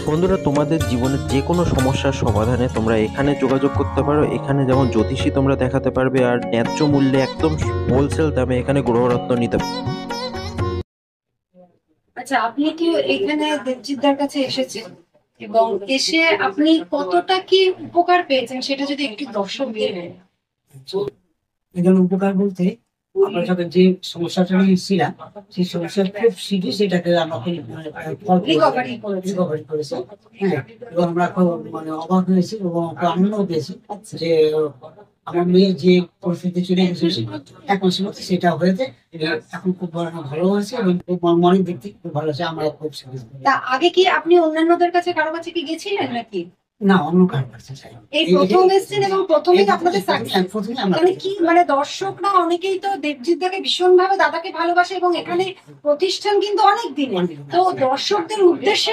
বন্ধুরা, তোমাদের জীবনের যে কোনো সমস্যার সমাধানে তোমরা এখানে যোগাযোগ করতে পারো। এখানে যেমন জ্যোতিষী তোমরা দেখাতে পারবে, আর ন্যায্য মূল্যে একদম হোলসেল দামে এখানে গ্রহরত্ন নিতে পারবে। আচ্ছা, আপনি কি এখানে দেবজিৎদার কাছে এসেছেন এবং এসে আপনি কতটা কি উপকার পেয়েছেন সেটা যদি একটু দর্শকদের বলেন। এখানে উপকার বলতে আমরা যখন যে সমস্যাটা নিয়ে ছিলাম সেই সমস্যার খুব শীঘ্রই সেটাকে আমরা রিকভারি করেছে। রিকভারি করেছি। হ্যাঁ, এবং আমরা খুব অবাক হয়েছি এবং খুব আনন্দ পেয়েছি যে আমার মেয়ে যে পরিস্থিতি চলে গেছে এক মাসের মধ্যে সেটা হয়েছে। এখন খুব ভালো হয়েছে এবং খুব মনের দিক থেকে খুব ভালো আছে। আমরা খুব তা আগে কি আপনি অন্যান্যদের কাছে কারো কাছে কি গেছিলেন নাকি? না, অন্য কারোর কাছে চাই এই প্রথম এসেছেন এবং প্রথমেই আপনাদের সাকসেস। প্রথমে আমরা মানে কি, মানে দর্শকরা অনেকেই তো দেবজিৎদাকে ভীষণ ভাবে দাদাকে ভালোবাসে এবং এখানে প্রতিষ্ঠান কিন্তু অনেক দিনের। তো দর্শকদের উদ্দেশ্যে